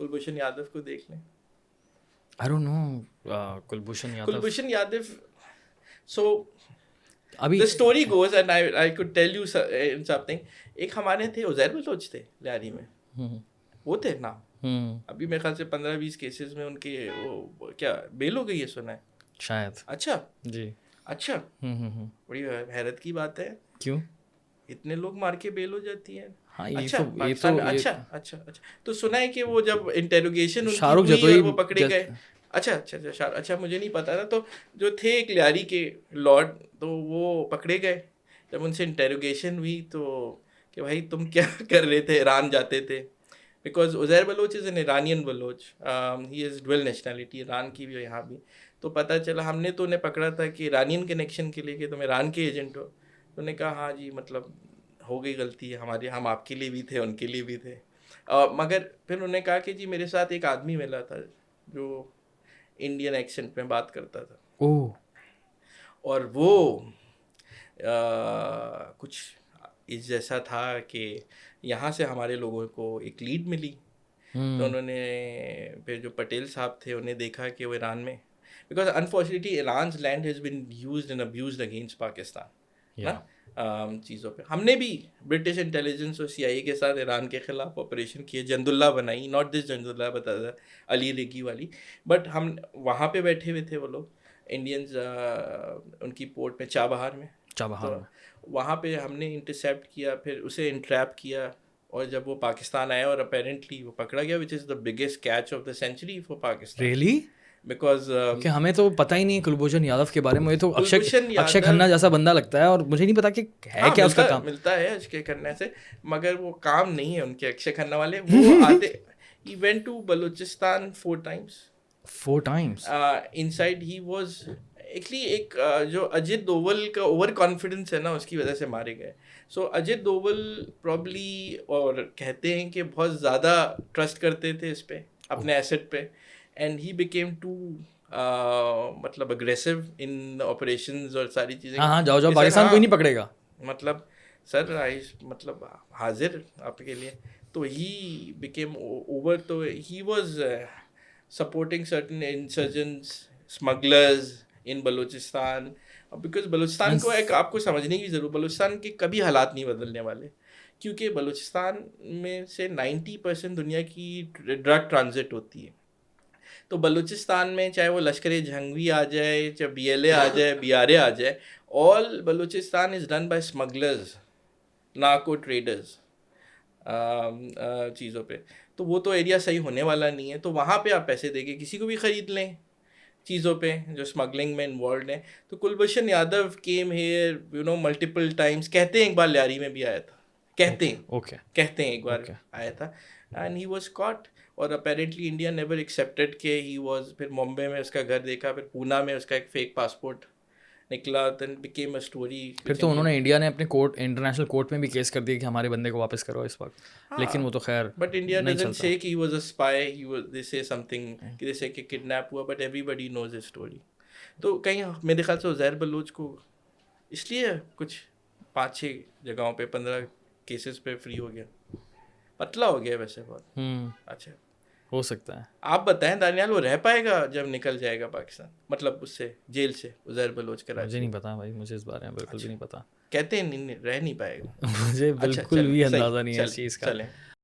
कुलभूषण यादव को देख लें। I don't know Kulbhushan Yadav so अभी the story goes and I could tell you something। एक हमारे थे उज़ैर बलोच थे लियारी में, वो थे ना, अभी मेरे ख्याल से 15-20 केसेस में उनके वो क्या बेल हो गई है सुना है शायद। अच्छा जी। अच्छा बड़ी हैरत की बात है, क्यों इतने लोग मार के बेल हो जाती है। हाँ अच्छा ये पाकिस्तान में, तो अच्छा तो सुना है कि वो जब इंटेरोगेशन उनकी शाहरुख हुई जतोई और वो पकड़े गए। अच्छा मुझे नहीं पता था। तो जो थे एक लियारी के लॉर्ड, तो वो पकड़े गए। जब उनसे इंटेरोगेशन हुई तो कि भाई तुम क्या कर रहे थे, ईरान जाते थे, because Uzair Baloch is an Iranian Baloch, he is dual nationality, Iran की भी और यहाँ भी। तो पता चला, हमने तो उन्हें पकड़ा था कि ईरानियन कनेक्शन के लिए कि तुम ईरान के एजेंट हो। तो उन्होंने कहा हाँ जी, मतलब हो गई गलती हमारी, हम आपके लिए भी थे उनके लिए भी थे। मगर फिर उन्होंने कहा कि जी मेरे साथ एक आदमी मिला था जो इंडियन एक्सेंट में बात करता था, ओह और वो कुछ इस जैसा था कि यहाँ से हमारे लोगों को एक लीड मिली। तो उन्होंने फिर जो पटेल साहब थे उन्हें देखा कि वो ईरान में, because unfortunately Iran land has been used and abused against Pakistan ना चीज़ों पे। हमने भी ब्रिटिश इंटेलिजेंस और CIA के साथ ईरान के ख़िलाफ़ ऑपरेशन किए, जंदुल्ला बनाई, नॉट दिस जंदुल्ला बता अली रेगी वाली, बट हम वहाँ पे बैठे हुए थे वो लोग इंडियंस उनकी पोर्ट में चाबहार में। तो वहाँ पे हमने इंटरसेप्ट किया, फिर उसे इंट्रैप किया, और जब वो पाकिस्तान आया और अपेरेंटली वो पकड़ा गया, which is the biggest catch of the century for Pakistan. Really? Because कि हमें तो पता ही नहीं है कुलभूषण यादव के बारे में। तो कुलभूषण अक्षय खन्ना जैसा बंदा लगता है, और मुझे नहीं पता कि है क्या उसका काम। मिलता है अक्षय खन्ना से, मगर वो काम नहीं है उनके अक्षय खन्ना वाले। वो आते, he went to Balochistan 4 times। 4 times? Inside he was actually एक जो अजित दोवल का ओवर कॉन्फिडेंस है ना, उसकी वजह से मारे गए। सो अजित दोवल प्रॉब्ली, और कहते हैं कि बहुत ज़्यादा ट्रस्ट करते थे इस पे, अपने एसेट पे, एंड ही बिकेम टू मतलब अग्रेसिव इन ऑपरेशंस और सारी चीज़ें। हाँ जाओ पाकिस्तान कोई नहीं पकड़ेगा, मतलब सर मतलब हाजिर आपके लिए। तो ही बिकेम ओवर, तो he was supporting certain insurgents, smugglers in Balochistan, because Balochistan को एक आपको समझने की ज़रूरत, बलूचिस्तान के कभी हालात नहीं बदलने वाले, क्योंकि बलूचिस्तान में से 90% दुनिया की ड्रग ट्रांजिट होती है। तो बलूचिस्तान में चाहे वो लश्कर जंगवी आ जाए, चाहे BLA आ जाए, BRA आ जाए, all Balochistan is done by smugglers, narco traders चीज़ों पे। तो वो तो एरिया सही होने वाला नहीं है। तो वहाँ पे आप पैसे देके किसी को भी ख़रीद लें चीज़ों पे जो स्मगलिंग में इन्वॉल्व हैं। तो Kulbhushan Yadav came here multiple times, कहते हैं एक बार लियारी में भी आया था, कहते हैं एक बार आया था, एंड ही वाज कॉट। और अपेरेंटली इंडिया नेवर एक्सेप्टेड के ही वाज। फिर मुंबई में उसका घर देखा, फिर पूना में उसका एक फेक पासपोर्ट निकला, देन बिकेम अ स्टोरी। फिर तो उन्होंने इंडिया ने अपने इंटरनेशनल कोर्ट में भी केस कर दिया कि हमारे बंदे को वापस करो इस वक्त। लेकिन वो तो खैर बट इंडिया डजंट से कि he was a spy, he was, they say something कि दे से कि किडनैप हुआ, but everybody knows his story. तो कहीं मेरे ख्याल से उज़ैर बलोच को इसलिए कुछ 5-6 जगहों पे 15 केसेस पे फ्री हो गया, पतला हो गया वैसे बहुत। अच्छा हो सकता है। आप बताएं दानियाल, वो रह पाएगा जब निकल जाएगा पाकिस्तान, मतलब उससे जेल से उज़ैर बलोच कराची? मुझे नहीं पता भाई, मुझे इस बारे में बिल्कुल भी नहीं पता। कहते हैं नहीं, रह नहीं पाएगा। मुझे बिल्कुल भी अंदाज़ा नहीं है इस चीज़ का। चलें